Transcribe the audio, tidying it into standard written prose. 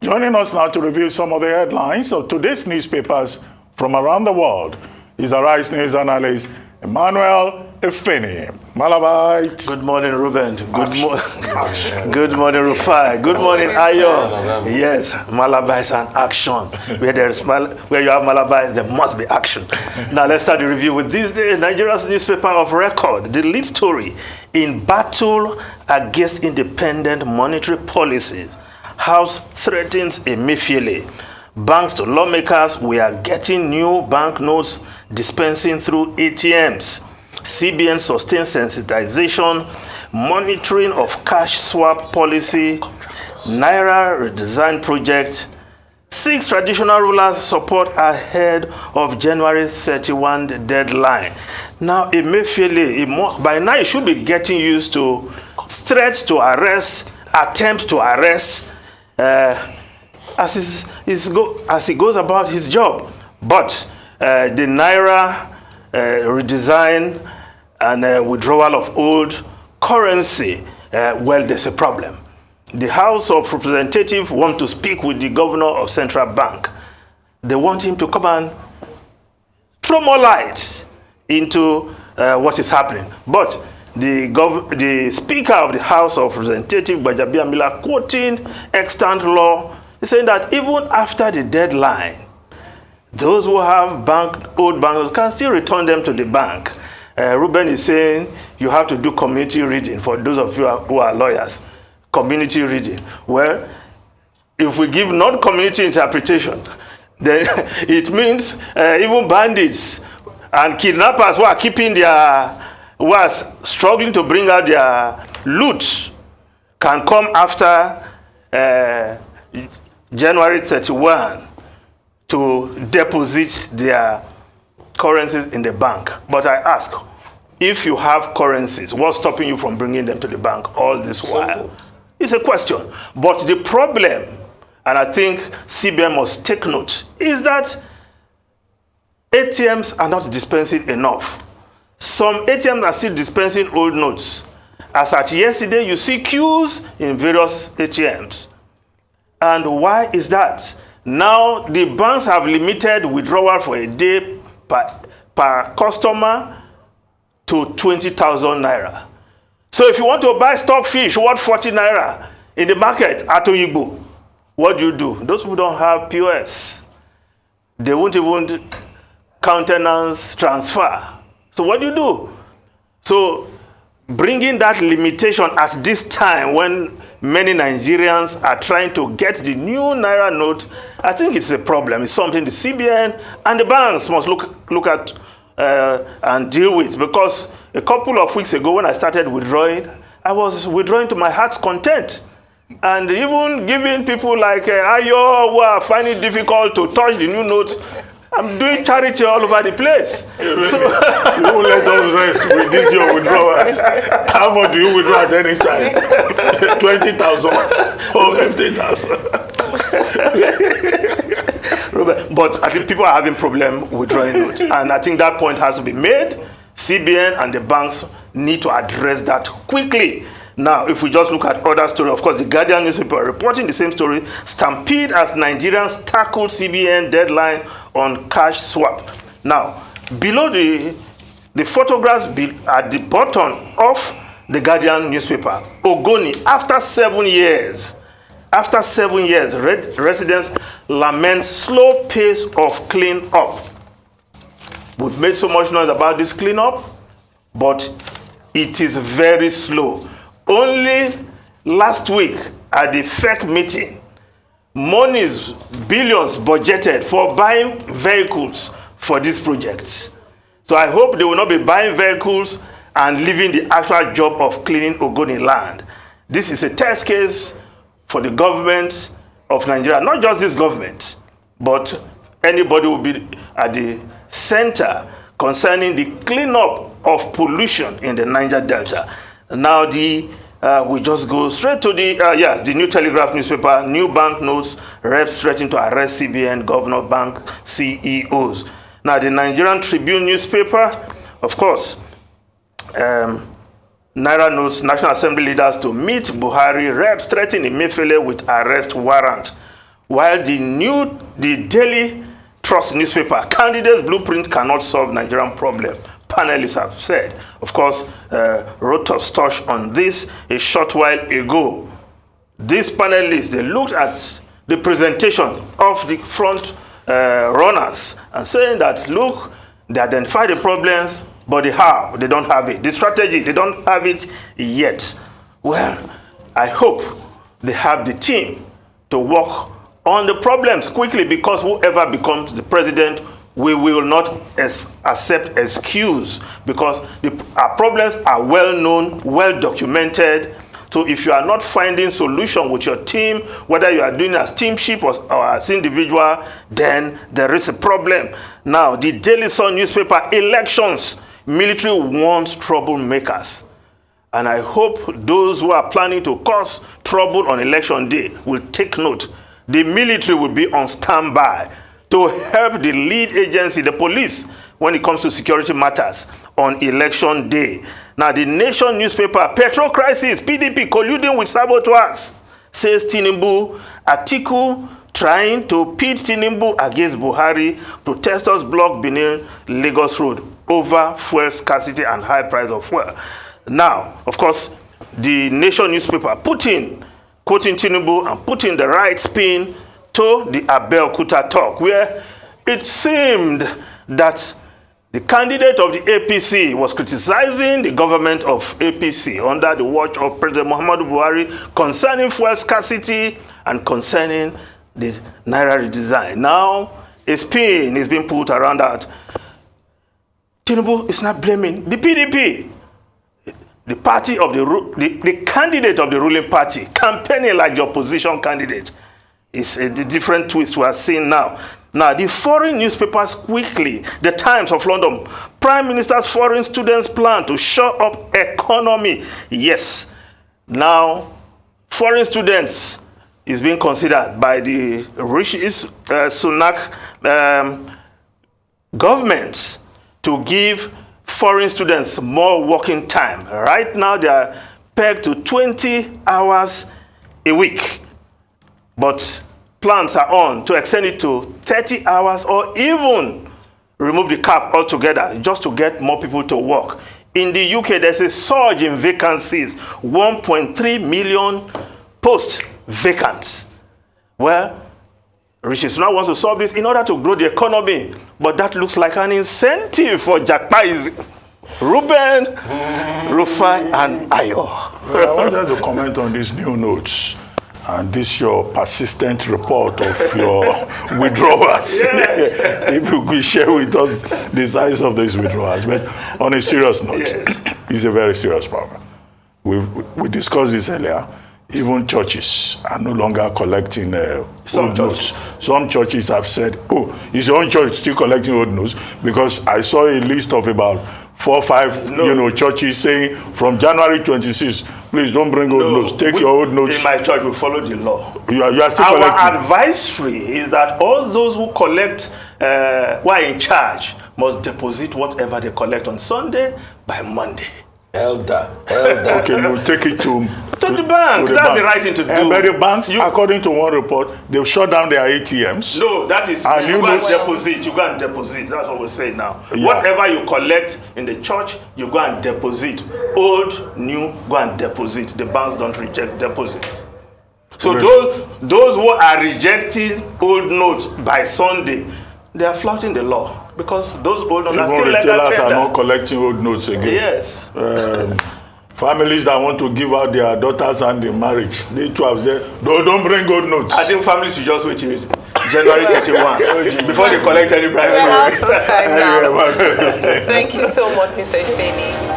Joining us now to review some of the headlines of today's newspapers from around the world is Arise News analyst Emefiele. Malabite. Good morning, Ruben. Good morning, Rufai. Good morning, Ayo. Yes, Malabite and action. Where you have Malabite, there must be action. Now let's start the review with this day, Nigeria's newspaper of record. The lead story: in battle against independent monetary policies, House threatens Emefiele. Banks to lawmakers, we are getting new banknotes dispensing through ATMs. CBN sustains sensitization, monitoring of cash swap policy, Naira redesign project. 6 traditional rulers support ahead of January 31 deadline. Now, Emefiele, by now he should be getting used to threats to arrest, attempts to arrest, as he goes about his job. But the Naira redesign and withdrawal of old currency, well, there's a problem. The House of Representatives want to speak with the governor of Central Bank. They want him to come and throw more light into what is happening. But the Speaker of the House of Representatives, Gbajabiamila, quoting extant law, is saying that even after the deadline, those who have old banknotes can still return them to the bank. Ruben is saying you have to do community reading for those of you who are lawyers. Community reading. Well, if we give non-community interpretation, then it means even bandits and kidnappers who are who are struggling to bring out their loot can come after January 31 to deposit their currencies in the bank. But I ask, if you have currencies, what's stopping you from bringing them to the bank all this while? It's a question. But the problem, and I think CBN must take note, is that ATMs are not dispensing enough. Some ATMs are still dispensing old notes. As at yesterday, you see queues in various ATMs. And why is that? Now, the banks have limited withdrawal for a day per customer to 20,000 naira. So if you want to buy stockfish worth 40 naira in the market at Oyigbo, what do? Those who don't have POS, they won't even countenance transfer. So what do? So bringing that limitation at this time when many Nigerians are trying to get the new Naira note, I think it's a problem. It's something the CBN and the banks must look at and deal with. Because a couple of weeks ago when I started withdrawing, I was withdrawing to my heart's content. And even giving people like Ayo who are finding it difficult to touch the new notes, I'm doing charity all over the place. So you won't let us rest with this your withdrawals. How much do you withdraw at any time? 20,000 or 50,000? But I think people are having problem withdrawing notes. And I think that point has to be made. CBN and the banks need to address that quickly. Now, if we just look at other story, of course, the Guardian newspaper reporting the same story. Stampede as Nigerians tackle CBN deadline on cash swap. Now, below the photographs at the bottom of the Guardian newspaper, Ogoni, after 7 years, residents lament slow pace of clean up. We've made so much noise about this cleanup, but it is very slow. Only last week at the FEC meeting, monies, billions budgeted for buying vehicles for these projects. So I hope they will not be buying vehicles and leaving the actual job of cleaning Ogoni land. This is a test case for the government of Nigeria, not just this government, but anybody will be at the center concerning the cleanup of pollution in the Niger Delta. Now we just go straight to the New Telegraph newspaper. New bank-notes, reps threatening to arrest CBN, governor, bank CEOs. Now the Nigerian Tribune newspaper, of course, Naira notes National Assembly leaders to meet Buhari, reps threatening Emefiele with arrest warrant. while the Daily Trust newspaper, candidates' blueprint cannot solve Nigerian problem, panelists have said. Of course, Rotos touched on this a short while ago. These panelists, they looked at the presentation of the front runners and saying that, look, they identify the problems, but the how, they don't have it. The strategy, they don't have it yet. Well, I hope they have the team to work on the problems quickly, because whoever becomes the president, we will not accept excuse, because our problems are well known, well documented. So if you are not finding solution with your team, whether you are doing as teamship or as individual, then there is a problem. Now, the Daily Sun newspaper, elections, military warns troublemakers. And I hope those who are planning to cause trouble on election day will take note. The military will be on standby to help the lead agency, the police, when it comes to security matters on election day. Now, the Nation newspaper, petrol crisis, PDP colluding with saboteurs, says Tinubu. Atiku trying to pit Tinubu against Buhari. Protesters block Benin Lagos Road over fuel scarcity and high price of fuel. Now, of course, the Nation newspaper quoting Tinubu and putting the right spin to the Abeokuta talk, where it seemed that the candidate of the APC was criticizing the government of APC under the watch of President Muhammadu Buhari concerning fuel scarcity and concerning the Naira redesign. Now, a spin is being put around that. Tinubu is not blaming the PDP. The party of the candidate of the ruling party campaigning like the opposition candidate is a different twist we are seeing now. Now, the foreign newspapers quickly, the Times of London, Prime Minister's foreign students plan to shore up economy. Yes, now foreign students is being considered by the Rishi Sunak government to give foreign students more working time. Right now, they are pegged to 20 hours a week. But plans are on to extend it to 30 hours or even remove the cap altogether just to get more people to work. In the UK, there's a surge in vacancies, 1.3 million posts vacant. Well, Rishi Sunak wants to solve this in order to grow the economy, but that looks like an incentive for Jakpais, Ruben, Rufai, and Ayo. Well, I wanted to comment on these new notes and this your persistent report of your withdrawals. Yeah. If you could share with us the size of these withdrawals. But on a serious note, it's a very serious problem. We discussed this earlier. Even churches are no longer collecting old notes. Some churches have said, oh, is your own church still collecting old notes? Because I saw a list of about 4 or 5 churches saying from January 26th, please don't bring old notes. Take your old notes. In my church, we follow the law. You are still collecting. Our advisory is that all those who collect, who are in charge, must deposit whatever they collect on Sunday by Monday. Elder. Okay, you take it to the bank. That's the right thing to do. But the banks, according to one report, they've shut down their ATMs. No, that is, you go and deposit. You go and deposit. That's what we say now. Yeah. Whatever you collect in the church, you go and deposit. Old, new, go and deposit. The banks don't reject deposits. So those who are rejecting old notes by Sunday, they are flouting the law. Because those old notes are still legal tender. Retailers are not collecting old notes again. Yes. Families that want to give out their daughters hand in marriage, they too have said, no, don't bring old notes. I think families should just wait till January 31 before they collect any bribe. We're out of time now. Thank you so much, Mr. Ifeni.